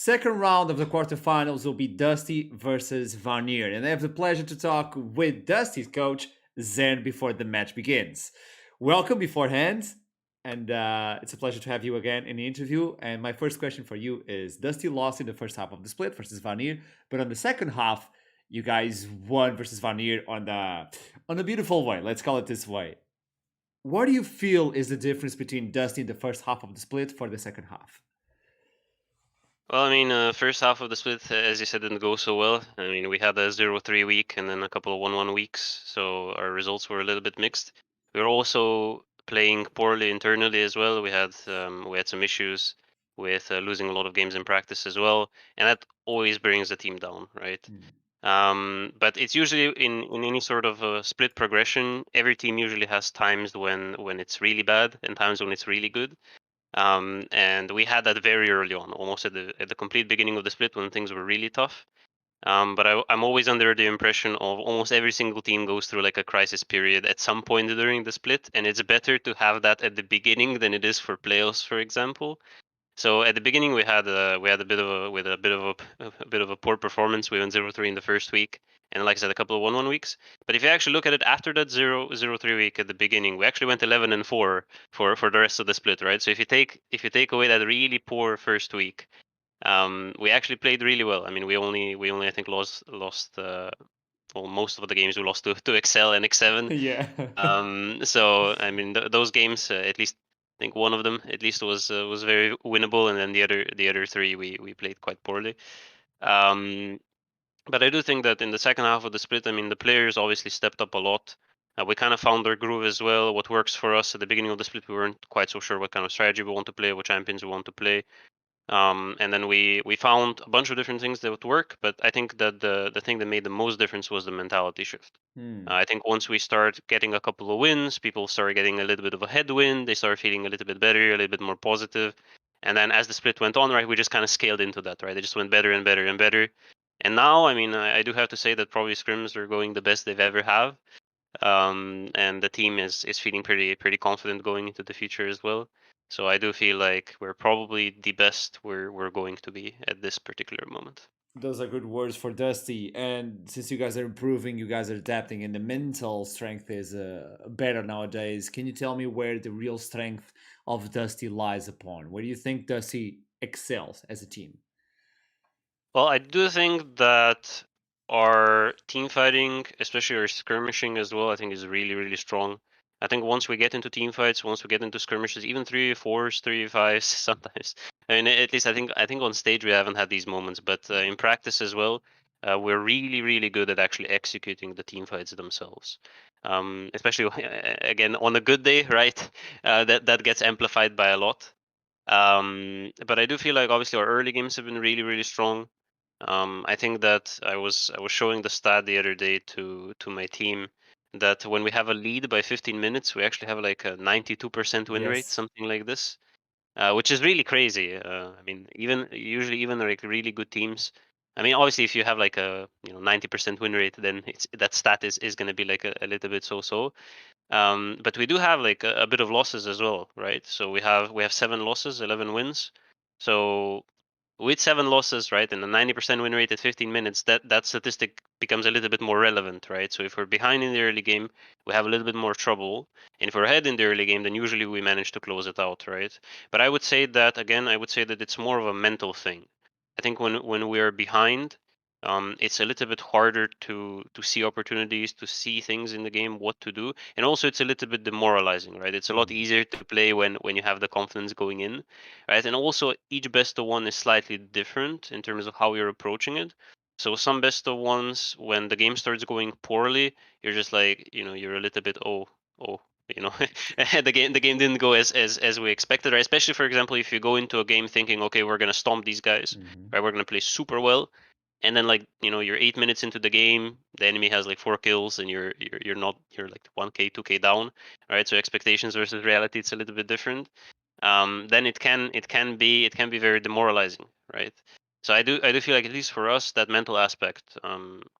Second round of the quarterfinals will be Dusty versus Varnier, and I have the pleasure to talk with Dusty's coach, Zen, before the match begins. Welcome beforehand, and it's a pleasure to have you again in the interview. And my first question for you is Dusty lost in the first half of the split versus Varnier, but on the second half, you guys won versus Varnier on a beautiful way. Let's call it this way. What do you feel is the difference between Dusty in the first half of the split for the second half? Well, I mean, first half of the split, as you said, didn't go so well. I mean, we had a 0-3 week and then a couple of 1-1 weeks, so our results were a little bit mixed. We were also playing poorly internally as well. We had some issues with losing a lot of games in practice as well, and that always brings the team down, right? Hmm. But it's usually in any sort of split progression. Every team usually has times when it's really bad and times when it's really good. And we had that very early on, almost at the complete beginning of the split when things were really tough. But I'm always under the impression of almost every single team goes through like a crisis period at some point during the split, and it's better to have that at the beginning than it is for playoffs, for example. So at the beginning we had a bit of a with a bit of a bit of a poor performance. We went 0-3 in the first week, and like I said, a couple of 1-1 weeks. But if you actually look at it after that 0-3 week at the beginning, we actually went 11-4 for the rest of the split, right? So if you take away that really poor first week, we actually played really well. I mean, we only I think lost well, most of the games we lost to Excel and X7. Yeah. So I mean, those games, at least I think one of them at least was very winnable, and then the other three we played quite poorly. Um, but I do think that in the second half of the split, I mean, the players obviously stepped up a lot. We kind of found our groove as well. What works for us at the beginning of the split, we weren't quite so sure what kind of strategy we want to play, what champions we want to play. And then we found a bunch of different things that would work, but I think that the thing that made the most difference was the mentality shift. Hmm. I think once we start getting a couple of wins, people start getting a little bit of a headwind. They start feeling a little bit better, a little bit more positive. And then as the split went on, right, we just kind of scaled into that, right? They just went better and better and better. And now, I mean, I do have to say that probably scrims are going the best they've ever have. And the team is feeling pretty confident going into the future as well. So I do feel like we're probably the best we're going to be at this particular moment. Those are good words for Dusty. And since you guys are improving, you guys are adapting, and the mental strength is better nowadays. Can you tell me where the real strength of Dusty lies upon? Where do you think Dusty excels as a team? Well, I do think that our team fighting, especially our skirmishing as well, I think is really, really strong. I think once we get into team fights, once we get into skirmishes, even 3v4s, 3v5s, sometimes. I mean, at least I think on stage we haven't had these moments, but in practice as well, we're really, really good at actually executing the team fights themselves. Especially again on a good day, right? That gets amplified by a lot. But I do feel like obviously our early games have been really, really strong. I think that I was showing the stat the other day to my team that when we have a lead by 15 minutes, we actually have like a 92% win rate, Yes. something like this, which is really crazy. I mean, even like really good teams. I mean, obviously, if you have like a 90% win rate, then that stat is going to be like a little bit so. But we do have like a bit of losses as well, right? So we have 7 losses, 11 wins. So with 7 losses, right, and a 90% win rate at 15 minutes, that statistic becomes a little bit more relevant, right? So if we're behind in the early game, we have a little bit more trouble, and if we're ahead in the early game, then usually we manage to close it out, right? But I would say that again, I would say that it's more of a mental thing. I think when we are behind, it's a little bit harder to see opportunities, to see things in the game, what to do, and also it's a little bit demoralizing, right? It's a lot Mhm. easier to play when you have the confidence going in, right? And also each best of one is slightly different in terms of how you're approaching it. So some best of ones, when the game starts going poorly, you're just like, you're a little bit, oh, you know, the game didn't go as we expected, right? Especially for example, if you go into a game thinking, okay, we're gonna stomp these guys, Mhm. right? We're gonna play super well, and then like you're 8 minutes into the game, the enemy has like 4 kills, and you're like 1k 2k down, right? So expectations versus reality, it's a little bit different. Then it can be very demoralizing, right? So I do feel like at least for us that mental aspect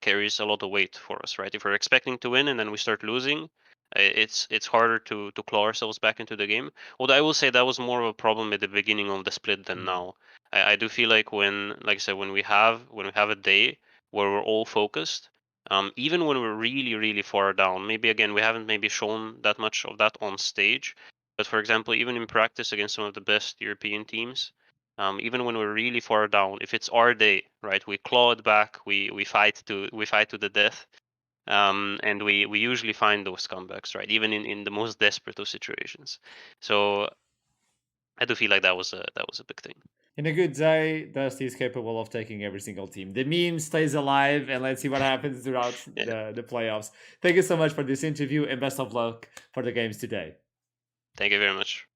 carries a lot of weight for us, right? If we're expecting to win and then we start losing, It's harder to claw ourselves back into the game. Although I will say that was more of a problem at the beginning of the split than now. I do feel like like I said, when we have a day where we're all focused, even when we're really really far down, maybe again we haven't maybe shown that much of that on stage, but for example, even in practice against some of the best European teams, even when we're really far down, if it's our day, right, we claw it back, we fight to the death, and we usually find those comebacks, right? Even in the most desperate of situations. So I do feel like that was a big thing. In a good day, Dusty is capable of taking every single team. The meme stays alive, and let's see what happens throughout Yeah. the playoffs. Thank you so much for this interview, and best of luck for the games today. Thank you very much.